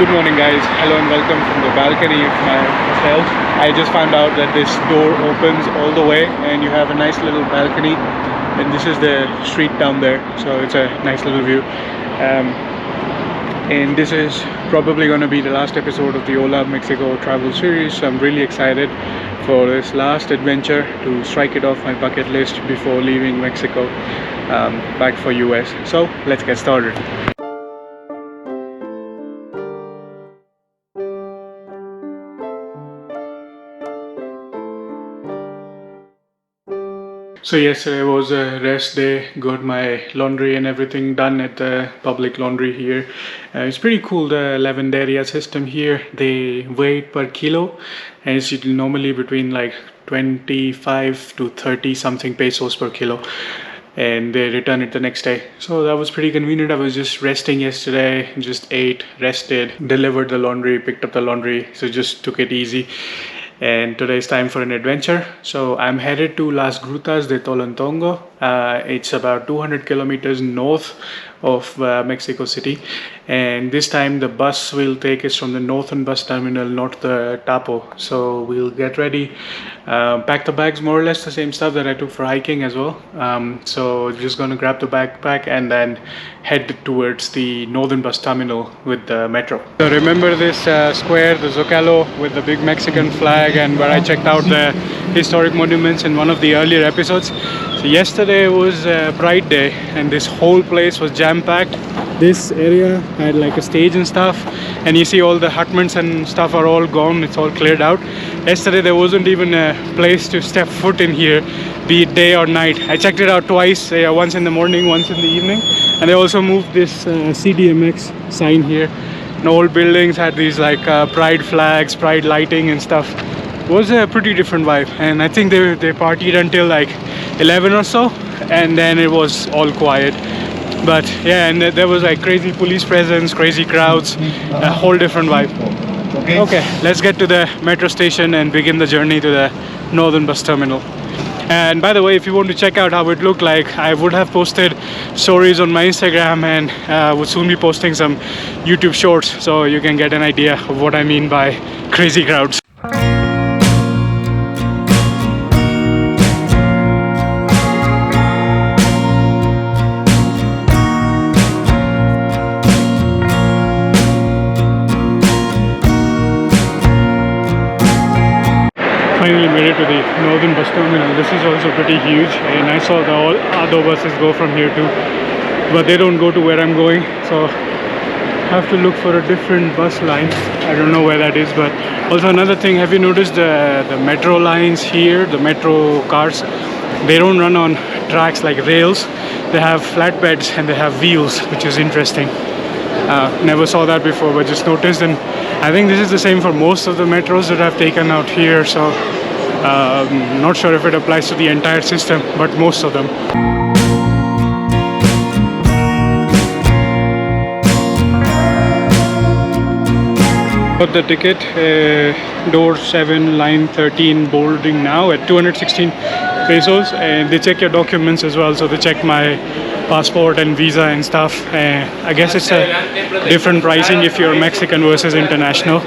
Good morning, guys. Hello and welcome from the balcony of my hotel. I just found out that this door opens all the way and you have a nice little balcony, and this is the street down there, so it's a nice little view. And this is probably going to be the last episode of the Ola Mexico travel series, so I'm really excited for this last adventure to strike it off my bucket list before leaving Mexico back for US. So let's get started. So yesterday was a rest day, got my laundry and everything done at the public laundry here. It's pretty cool, the lavanderia system here. They weigh it per kilo, and it's normally between like 25 to 30 something pesos per kilo, and they return it the next day. So that was pretty convenient. I was just resting yesterday, just ate, rested, delivered the laundry, picked up the laundry, so just took it easy. And today is time for an adventure. So I'm headed to Las Grutas de Tolontongo. It's about 200 kilometers north of Mexico City, and this time the bus will take us from the northern bus terminal, not the Tapo. So we'll get ready, pack the bags, more or less the same stuff that I took for hiking as well. So just gonna grab the backpack and then head towards the northern bus terminal with the metro. So remember this square, the Zocalo, with the big Mexican flag, and where I checked out the historic monuments in one of the earlier episodes. So yesterday was Pride Day, and this whole place was jam-packed. This area had like a stage and stuff, and you see all the hutments and stuff are all gone. It's all cleared out. Yesterday there wasn't even a place to step foot in here, be it day or night. I checked it out twice, once in the morning, once in the evening. And they also moved this CDMX sign here. And old buildings had these like pride flags, pride lighting and stuff. It was a pretty different vibe, and I think they partied until like 11 or so, and then it was all quiet. But yeah, and there was like crazy police presence, crazy crowds, a whole different vibe. Okay, let's get to the metro station and begin the journey to the northern bus terminal. And by the way, if you want to check out how it looked like, I would have posted stories on my Instagram, and would soon be posting some YouTube shorts, so you can get an idea of what I mean by crazy crowds. Finally made it to the northern bus terminal. This is also pretty huge, and I saw the all other buses go from here too, but they don't go to where I'm going, so have to look for a different bus line. I don't know where that is. But also another thing, have you noticed the metro lines here, the metro cars, they don't run on tracks like rails. They have flatbeds and they have wheels, which is interesting. Never saw that before, but just noticed. And I think this is the same for most of the metros that I've taken out here, so not sure if it applies to the entire system, but most of them. Got the ticket, door 7, line 13, boarding now at 216 pesos, and they check your documents as well. So they check my passport and visa and stuff. I guess it's a different pricing if you're Mexican versus international.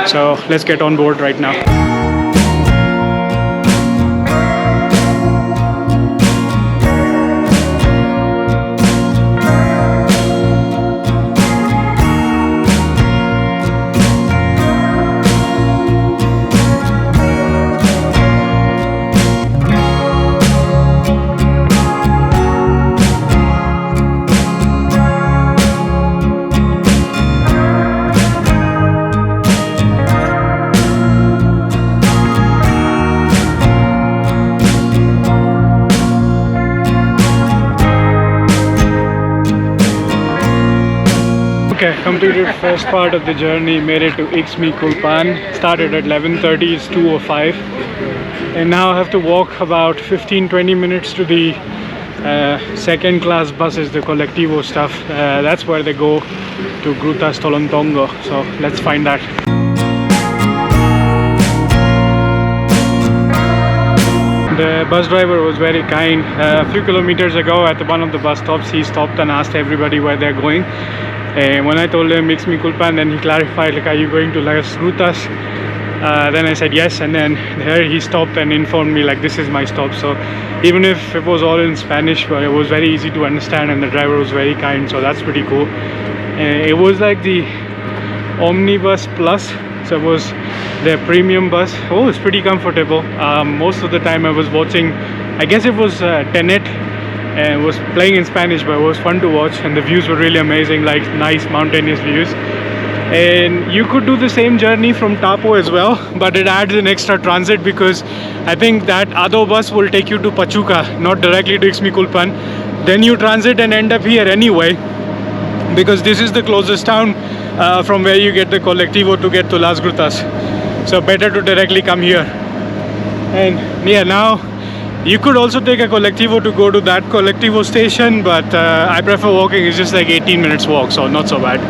So let's get on board right now. Okay, completed first part of the journey, made it to Ixmiquilpan. Started at 11:30, it's 2:05. And now I have to walk about 15-20 minutes to the second class buses, the Colectivo stuff. That's where they go to Grutas Tolontongo. So let's find that. The bus driver was very kind. A few kilometers ago at one of the bus stops, he stopped and asked everybody where they're going. And when I told him Ixmi Kulpan, then he clarified, like, are you going to Las Grutas? Then I said yes, and then there he stopped and informed me like this is my stop. So even if it was all in Spanish, but it was very easy to understand, and the driver was very kind, so that's pretty cool. It was like the Omnibus Plus, so it was their premium bus. Oh, it's pretty comfortable. Most of the time I was watching, I guess it was Tenet, and it was playing in Spanish, but it was fun to watch, and the views were really amazing, like nice mountainous views. And you could do the same journey from Tapo as well, but it adds an extra transit because I think that other bus will take you to Pachuca, not directly to Ixmiculpan. Then you transit and end up here anyway, because this is the closest town from where you get the Colectivo to get to Las Grutas. So better to directly come here. And yeah, now you could also take a Colectivo to go to that Colectivo station, but I prefer walking. It's just like 18 minutes walk, so not so bad.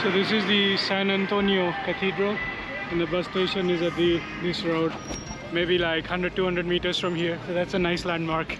So this is the San Antonio Cathedral, and the bus station is at this road, maybe like 100-200 meters from here. So that's a nice landmark.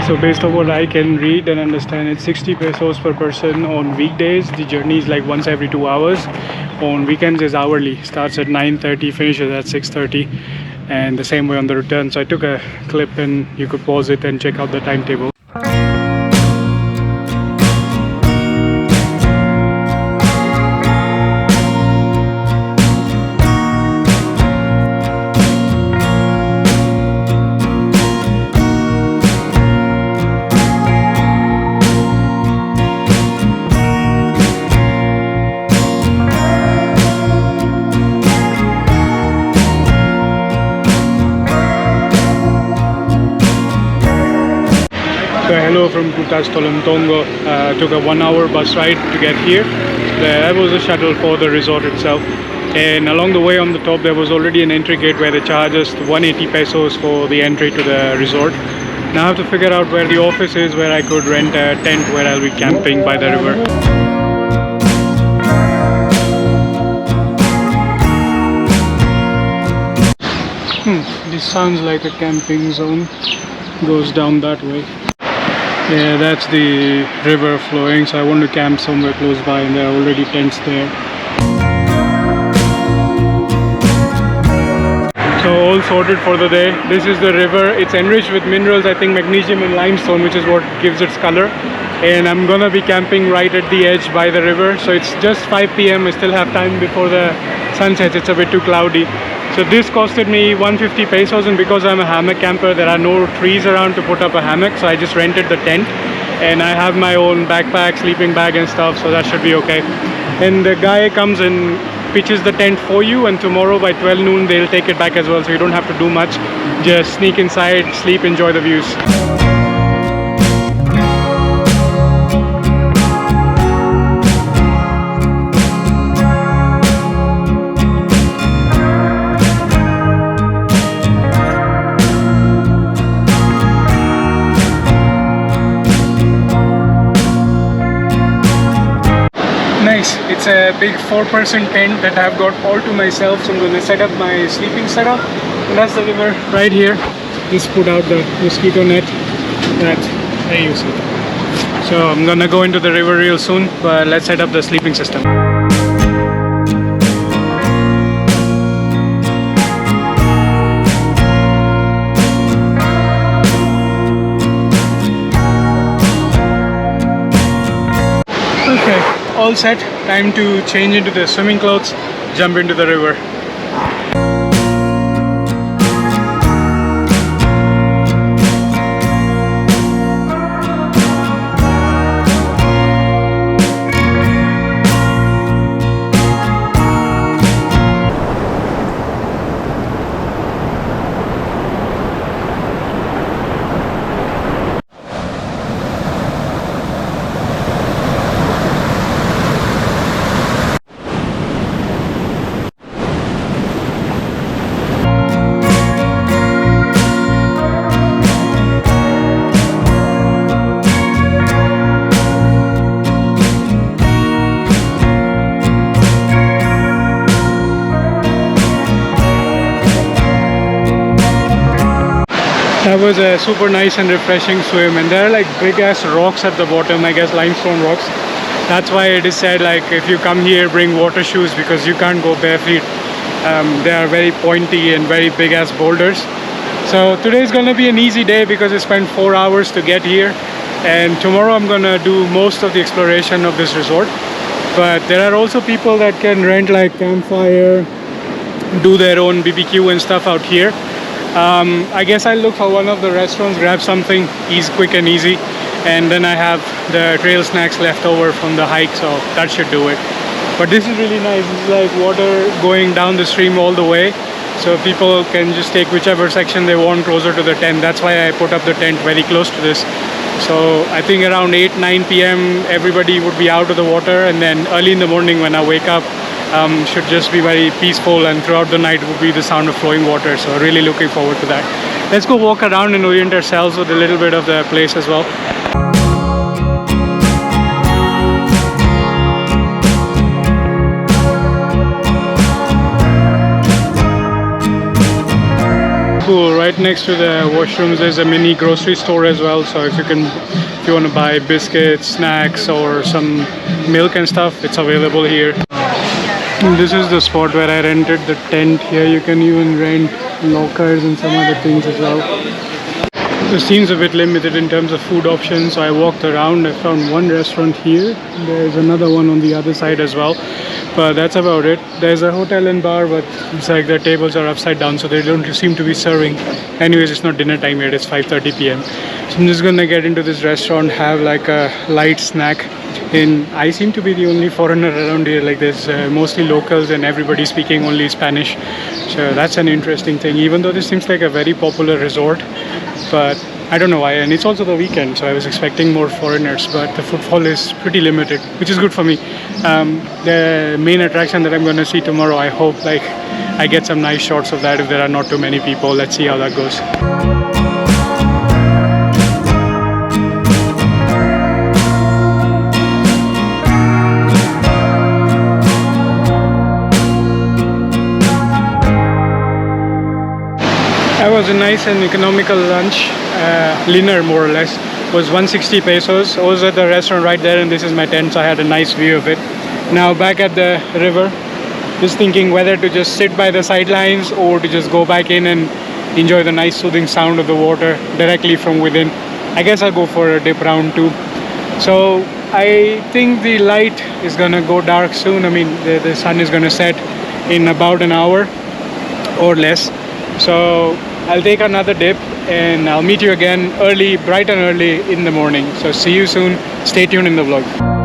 So based on what I can read and understand, it's 60 pesos per person on weekdays. The journey is like once every 2 hours. On weekends is hourly. Starts at 9:30, finishes at 6:30, and the same way on the return. So I took a clip, and you could pause it and check out the timetable. So hello from Grutas Tolontongo. Took a 1-hour bus ride to get here. That was a shuttle for the resort itself. And along the way on the top there was already an entry gate where they charge us 180 pesos for the entry to the resort. Now I have to figure out where the office is, where I could rent a tent where I'll be camping by the river. This sounds like a camping zone. Goes down that way. Yeah, that's the river flowing, so I want to camp somewhere close by, and there are already tents there. So all sorted for the day. This is the river. It's enriched with minerals, I think magnesium and limestone, which is what gives its color. And I'm gonna be camping right at the edge by the river. So it's just 5 p.m. I still have time before the sun sets. It's a bit too cloudy. So this costed me 150 pesos, and because I'm a hammock camper, there are no trees around to put up a hammock, so I just rented the tent, and I have my own backpack, sleeping bag and stuff, so that should be okay. And the guy comes and pitches the tent for you, and tomorrow by 12 noon they'll take it back as well, so you don't have to do much. Just sneak inside, sleep, enjoy the views. Nice. It's a big 4-person tent that I've got all to myself, so I'm going to set up my sleeping setup, and that's the river right here. Just put out the mosquito net. There you see. So I'm going to go into the river real soon, but let's set up the sleeping system. Okay, all set. Time to change into the swimming clothes, jump into the river. That was a super nice and refreshing swim, and there are like big ass rocks at the bottom, I guess limestone rocks. That's why it is said like if you come here, bring water shoes because you can't go bare feet. They are very pointy and very big ass boulders. So today is gonna be an easy day because I spent 4 hours to get here, and tomorrow I'm gonna do most of the exploration of this resort. But there are also people that can rent like campfire, do their own BBQ and stuff out here. I guess I'll look for one of the restaurants, grab something quick and easy, and then I have the trail snacks left over from the hike, so that should do it. But this is really nice. It's like water going down the stream all the way, so people can just take whichever section they want closer to the tent. That's why I put up the tent very close to this. So I think around 8-9 p.m. everybody would be out of the water, and then early in the morning when I wake up, should just be very peaceful, and throughout the night would be the sound of flowing water. So really looking forward to that. Let's go walk around and orient ourselves with a little bit of the place as well. Cool. Right next to the washrooms there's a mini grocery store as well, so if you want to buy biscuits, snacks or some milk and stuff, it's available here. And this is the spot where I rented the tent. Here you can even rent lockers and some other things as well. This seems a bit limited in terms of food options, so I walked around. I found one restaurant here. There's another one on the other side as well, but that's about it. There's a hotel and bar, but it's like the tables are upside down, so they don't seem to be serving. Anyways, it's not dinner time yet. It's 5:30 p.m. So I'm just gonna get into this restaurant, have like a light snack. And I seem to be the only foreigner around here. Like there's mostly locals and everybody speaking only Spanish. So that's an interesting thing, even though this seems like a very popular resort. But I don't know why, and it's also the weekend, so I was expecting more foreigners, but the footfall is pretty limited, which is good for me. The main attraction that I'm going to see tomorrow, I hope like I get some nice shots of that if there are not too many people. Let's see how that goes. That was a nice and economical lunch. Dinner more or less was 160 pesos. I was at the restaurant right there, and this is my tent, so I had a nice view of it. Now back at the river, just thinking whether to just sit by the sidelines or to just go back in and enjoy the nice soothing sound of the water directly from within. I guess I'll go for a dip round too. So I think the light is gonna go dark soon. I mean the sun is gonna set in about an hour or less. So I'll take another dip and I'll meet you again early, bright and early in the morning. So see you soon. Stay tuned in the vlog.